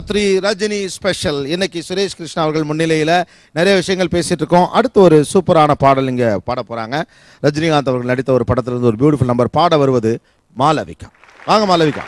Three Rajini special. இன்னைக்கு சுரேஷ் கிருஷ்ணா அவர்கள் முன்னிலையில் நிறைய விஷயங்கள் பேசிட்டு இருக்கோம். அடுத்து ஒரு சூப்பரான பாடல் இங்கே பாட போறாங்க. ரஜினிகாந்த் அவர்கள் நடித்த ஒரு படத்திலிருந்து ஒரு பியூட்டிஃபுல் நம்பர் பாட வருவது மாளவிகா. வாங்க மாளவிகா.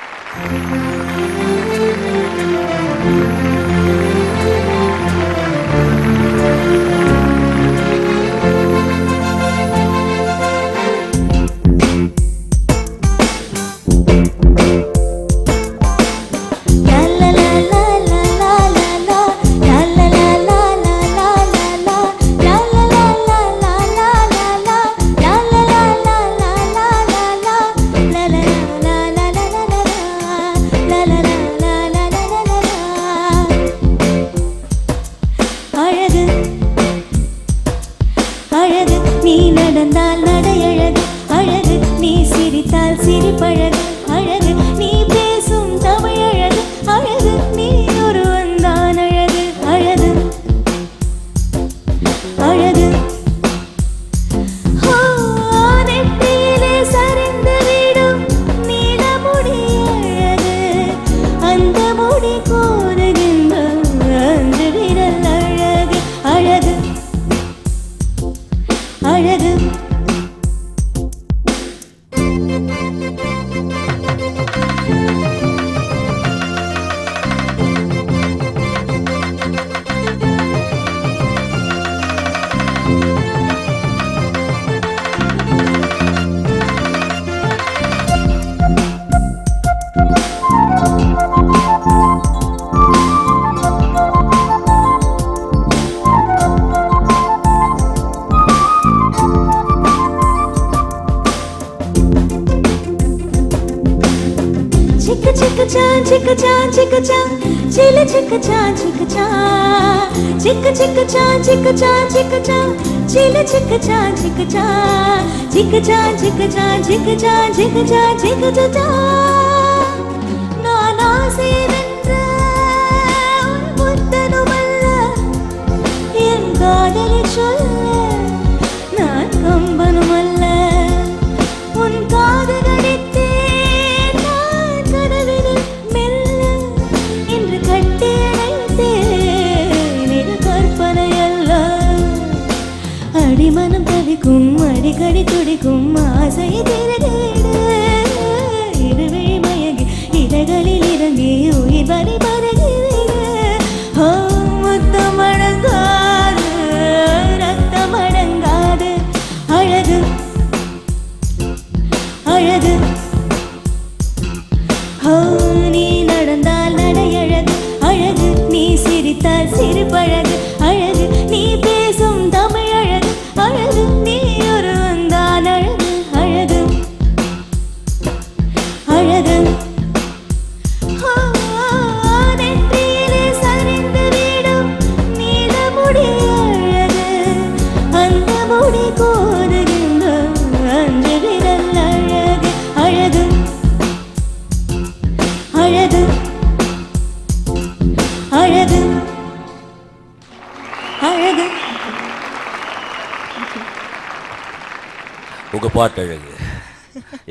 உங்க பாட்டு அழகு.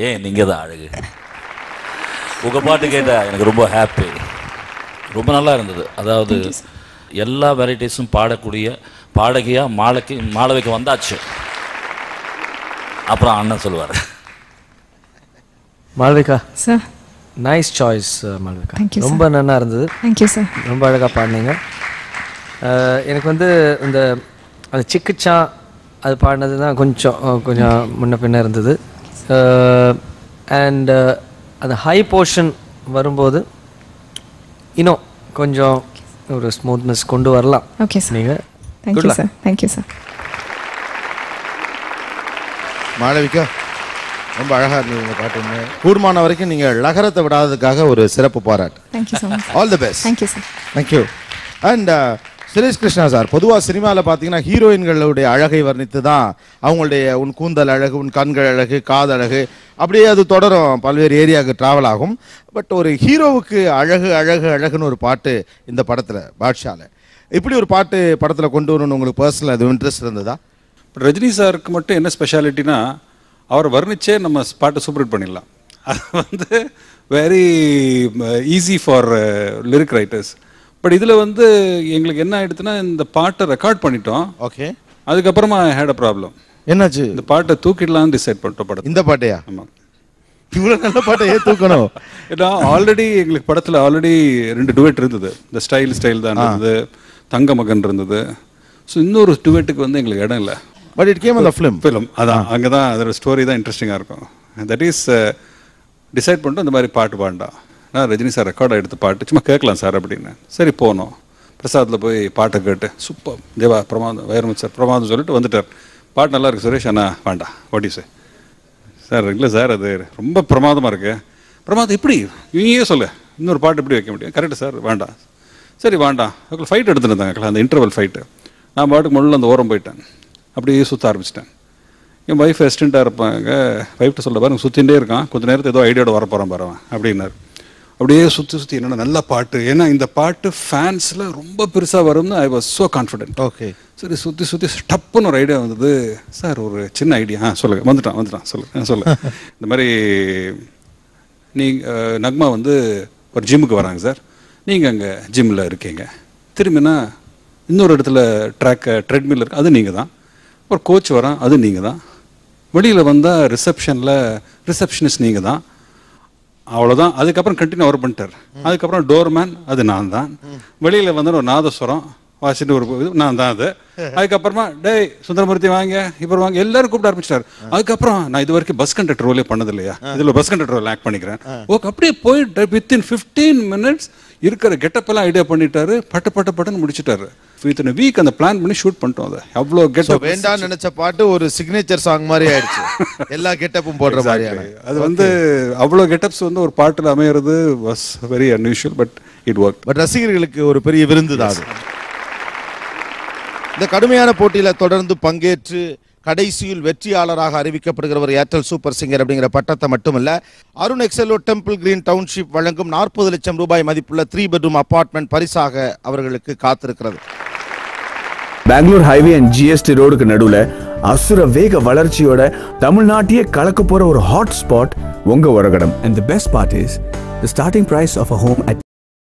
ஏன் நீங்க தான் அழகு. உங்க பாட்டு கேட்டா எனக்கு ரொம்ப ஹாப்பி. ரொம்ப நல்லா இருந்தது. அதாவது எல்லா வெரைட்டிஸும் பாடக்கூடிய பாடகியா மாளவிகா வந்தாச்சு. அப்புறம் அண்ணன் சொல்லுவார். Malavika sir, nice choice Malavika. ரொம்ப நல்லா இருந்தது. Thank you sir. ரொம்ப அழகாக பாடினீங்க. எனக்கு வந்து இந்த அந்த சிக்குச்சா அது பாடினது தான் கொஞ்சம் முன்ன பின்ன இருந்தது. அண்ட் அந்த ஹை போர்ஷன் வரும்போது இன்னும் கொஞ்சம் ஒரு ஸ்மூத்னஸ் கொண்டு வரலாம். Okay sir. நீங்கள் thank you sir. Thank you sir. Malavika ரொம்ப அழகாக இருந்தது பாட்டுங்க. கூடுமான வரைக்கும் நீங்கள் லகரத்தை விடாததுக்காக ஒரு சிறப்பு பாராட்டு. Thank you so much. All the best. Thank you sir. Thank you. And Suresh Krishna sir, பொதுவாக சினிமாவில் பார்த்தீங்கன்னா ஹீரோயின்களுடைய அழகை வர்ணித்து தான் அவங்களுடைய உன் கூந்தல் அழகு, உன் கண்கள் அழகு, காதழகு, அப்படியே அது தொடரும், பல்வேறு ஏரியாவுக்கு ட்ராவல் ஆகும். பட் ஒரு ஹீரோவுக்கு அழகு அழகு அழகுன்னு ஒரு பாட்டு இந்த படத்தில் பாட்ஷாவில் இப்படி ஒரு பாட்டு படத்தில் கொண்டு வரணும்னு உங்களுக்கு பர்சனல் அது இன்ட்ரெஸ்ட் இருந்ததா? ரஜினி சாருக்கு மட்டும் என்ன ஸ்பெஷாலிட்டினா அவர் வர்ணிச்சே நம்ம பாட்டை சூப்பர் பண்ணிடலாம். அது வந்து very easy for lyric writers. But இதில் வந்து எங்களுக்கு என்ன ஆயிடுச்சுன்னா இந்த பாட்டை ரெக்கார்ட் பண்ணிட்டோம். ஓகே. அதுக்கப்புறமா ஐ ஹேட் அ ப்ராப்ளம். என்னாச்சு? இந்த பாட்டை தூக்கிடலாம்னு டிசைட் பண்ணிட்டோம் படம். இந்த பாட்டையா? ஆமாம். இவ்வளோ நல்ல பாட்டை ஏன் தூக்கணும்? ஏன்னா ஆல்ரெடி எங்களுக்கு படத்தில் ஆல்ரெடி 2 டுவெட் இருந்தது. இந்த ஸ்டைல் தான் இருந்தது, தங்க மகன் இருந்தது. ஸோ இன்னொரு டுவெட்டுக்கு வந்து எங்களுக்கு இடம் இல்லை. பட் இட் கேம் அந்த ஃபிலிம். அதான் அங்கே தான் அதோட ஸ்டோரி தான் இன்ட்ரெஸ்டிங்காக இருக்கும். தட் இஸ் டிசைட் பண்ணிட்டு இந்த மாதிரி பாட்டு பாண்டா. நான் ரஜினி சார் ரெக்கார்டை எடுத்து பாட்டு சும்மா கேட்கலாம் சார் அப்படின்னு. சரி போனோம். பிரசாத்தில் போய் பாட்டை கேட்டு சூப்பர் தேவா பிரமாதம் வைரமுத்து சார் பிரமாதம் சொல்லிட்டு வந்துட்டார். பாட்டு நல்லா இருக்கு சுரேஷ் அண்ணா வேண்டாம் வாட்டி சார் இல்லை சார் அது ரொம்ப பிரமாதமாக இருக்கு. பிரமாதம் எப்படி இவங்க சொல்லு இன்னொரு பாட்டு எப்படி வைக்க முடியும்? கரெக்டு சார் வேண்டாம். சரி வேண்டாம். அதுக்குள்ள ஃபைட் எடுத்துட்டு இருந்தாங்க, அந்த இன்டர்வல் ஃபைட்டு. நான் பாட்டுக்கு முதல்ல அந்த ஓரம் போயிட்டேன். அப்படியே சுற்ற ஆரம்பிச்சிட்டேன். என் ஒய்ஃப் அசிஸ்டண்ட்டாக இருப்பாங்க. ஒய்ஃப்ட்ட சொல்ல பாருங்க சுற்றிகிட்டே இருக்கான், கொஞ்சம் நேரத்தை ஏதோ ஐடியாவோட வரப்போகிறான் பாருவன் அப்படின்னாரு. அப்படியே சுற்றி என்னென்ன நல்ல பாட்டு, ஏன்னா இந்த பாட்டு ஃபேன்ஸில் ரொம்ப பெருசாக வரும்னு I was so confident. Okay. சரி சுற்றி டப்புன்னு ஒரு ஐடியா வந்தது. சார் ஒரு சின்ன ஐடியா சொல்லுங்கள். வந்துட்டான் சொல்லு இந்த மாதிரி நக்மா வந்து ஒரு ஜிம்முக்கு வராங்க சார், நீங்கள் அங்கே ஜிம்மில் இருக்கீங்க, திரும்பினா இன்னொரு இடத்துல ட்ரெட்மில் இருக்குது, அது நீங்கள் தான். ஒரு கோச் வரான், அது நீங்கள் தான். வெளியில் வந்தால் ரிசப்ஷனிஸ்ட் நீங்கள் தான். அவ்வளோதான். அதுக்கப்புறம் கண்டினியூ அவர் பண்ணிட்டார். அதுக்கப்புறம் டோர்மேன், அது நான் தான். வெளியில் வந்து ஒரு நாதஸ்வரம் வாசிட்டு ஒரு நான் தான் அது. அதுக்கப்புறமா டேய் சுந்தரமூர்த்தி வாங்க இப்போ வாங்க எல்லாரும் கூப்பிட ஆரம்பிச்சிட்டார். அதுக்கப்புறம் நான் இது வரைக்கும் பஸ் கண்டக்டர் ரோலே பண்ணது இல்லையா, இதில் பஸ் கண்டக்டர் ரோல் ஆக்ட் பண்ணிக்கிறேன். ஓகே அப்படியே போயிட்டு வித்தின் 15 minutes இருக்கிற கெட்டப்பெல்லாம் ஐடியா பண்ணிட்டாரு. பட்டுன்னு முடிச்சுட்டாரு. வித்தின் வீக் அந்த பிளான் பண்ணி ஷூட் பண்ணிட்டோம். அதை அவ்வளோ கெட்டப் வேண்டாம் நினைச்ச பாட்டு ஒரு சிக்னேச்சர் சாங் மாதிரி ஆயிடுச்சு. எல்லா கெட்டப்பும் போடுற மாதிரி. அது வந்து அவ்வளோ கெட்டப்ஸ் வந்து ஒரு பாட்டில் அமையிறது was very unusual. But it work. But ரசிகர்களுக்கு ஒரு பெரிய விருந்து தான் அது. இந்த கடுமையான போட்டியில தொடர்ந்து பங்கேற்று கடைசியில் வெற்றியாளராக அறிவிக்கப்படுகிறவர் ஏர்டெல் சூப்பர் சிங்கர் அப்படிங்கிற பட்டத்தை மட்டுமல்ல, அருண் எக்ஸலோ டெம்பிள் கிரீன் டவுன்ஷிப் வழங்கும் 40 லட்சம் ரூபாய் மதிப்புள்ள 3 bedroom அபார்ட்மெண்ட் பரிசாக அவர்களுக்கு காத்திருக்கிறது. பெங்களூர் ஹைவே அண்ட் ஜிஎஸ்டி ரோடுக்கு நடுவுல அசுர வேக வளர்ச்சியோட தமிழ்நாட்டையே கலக்க போற ஒரு ஹாட் ஸ்பாட் உங்க Uragadam. And the best part is the starting price of a home at